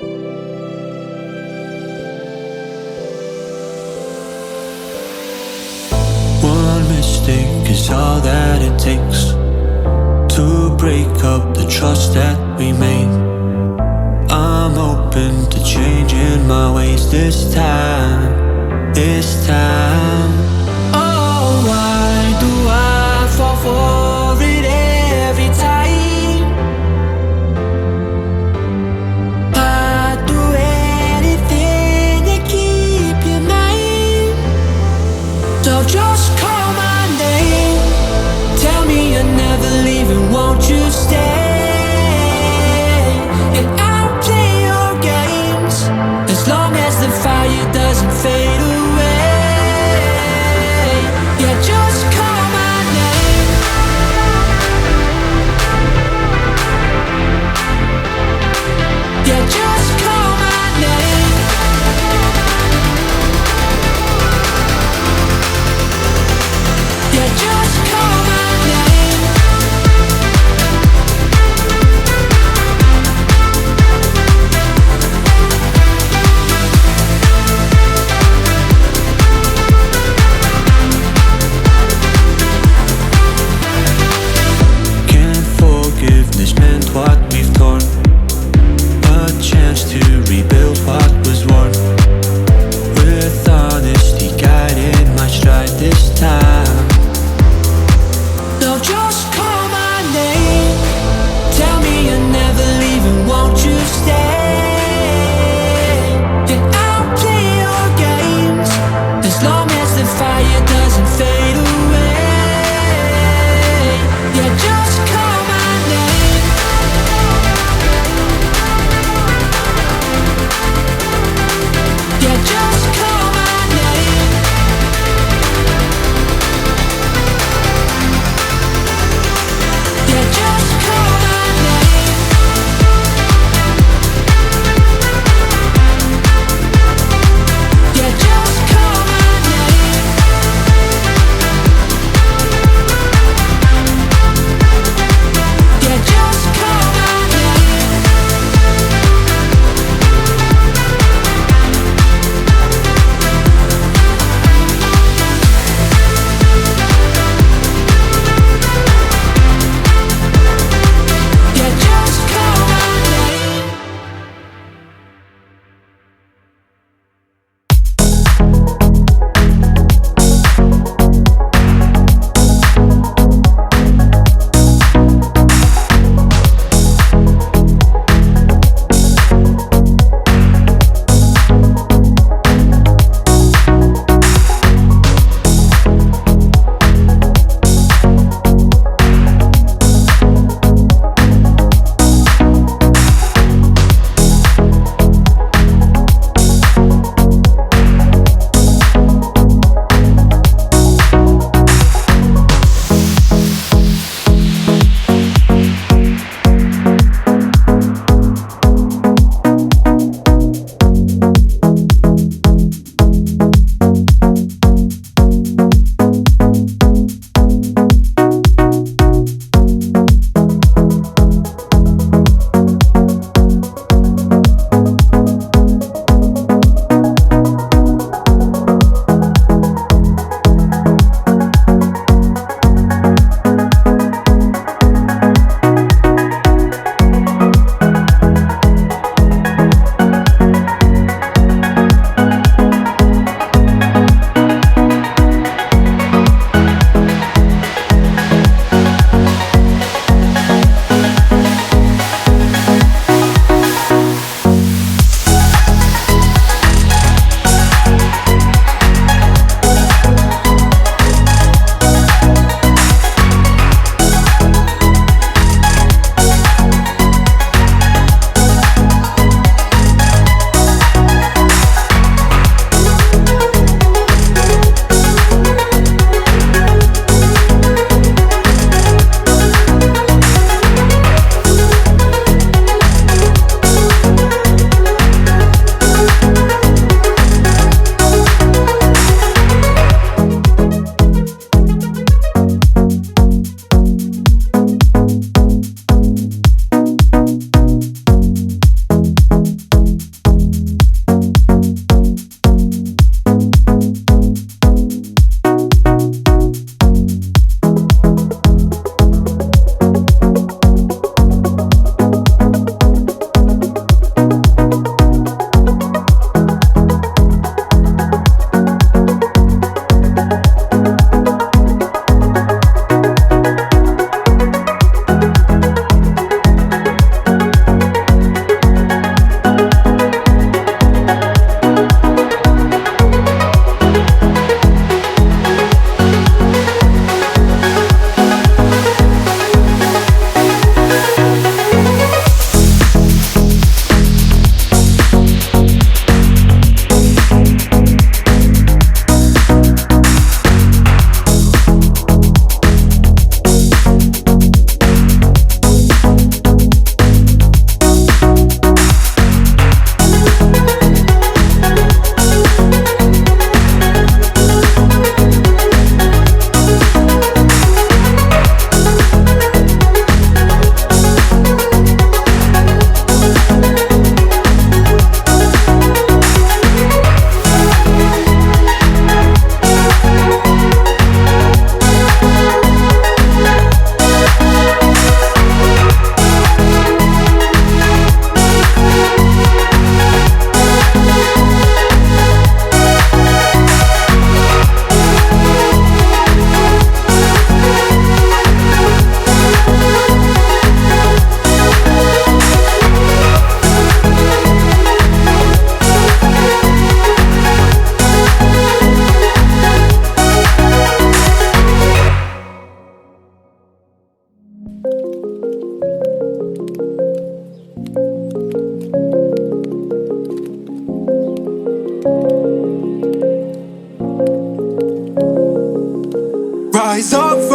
One mistake is all that it takes to break up the trust that we made. I'm open to changing my ways this time, this time. Oh, why do I fall for it every time? I'd do anything to keep you mine. So just call my name, tell me you're never leaving, won't you stay? And I'll play your games as long as the fire doesn't fade away. Yeah, just call my name,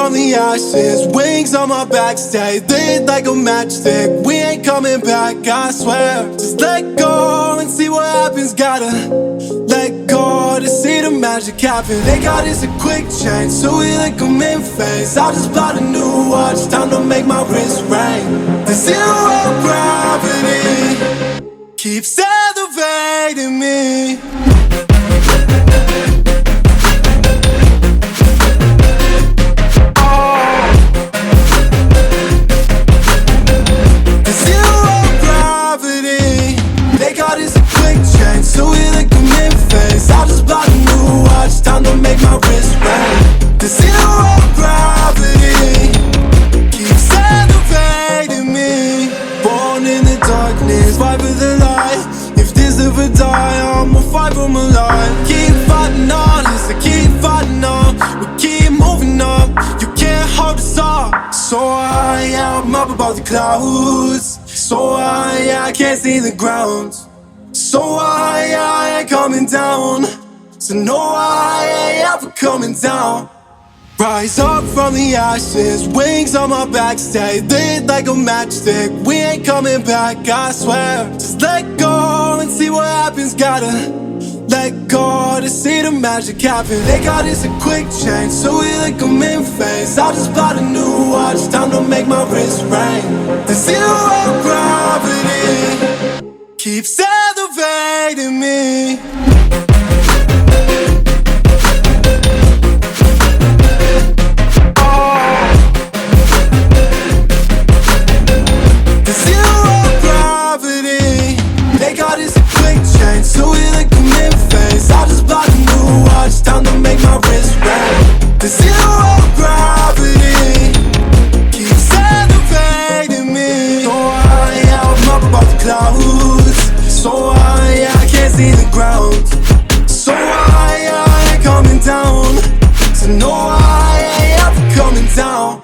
from the ashes, wings on my back, stay lit like a matchstick. We ain't coming back, I swear. Just let go and see what happens. Gotta let go to see the magic happen. They got us a quick change, so we like them in phase. I just bought a new watch, time to make my wrist ring. The zero gravity keeps elevating me. So we like them in phase. I just bought a new watch, time to make my wrist ring. The zero gravity keeps elevating me. Born in the darkness, fight for the light. If this ever die, I'ma fight for my life. Keep fighting on, yes, I keep fighting on. We keep moving up, you can't hold us up. So I'm up above the clouds. So I can't see the ground. So I ain't coming down. So no, I ain't ever coming down. Rise up from the ashes, wings on my back, stay lit like a matchstick. We ain't coming back, I swear. Just let go and see what happens. Gotta let go to see the magic happen. They got us a quick change, so we like them in phase. I just bought a new watch, time to make my wrist ring. The zero gravity keeps elevating me. The zero gravity, they got us a quick change, so we like them in phase. I just bought a new watch, time to make my wrist ring. The zero gravity keeps elevating me. So I'm up above the clouds. So I can't see the ground. So I ain't coming down. So no, I ain't ever coming down.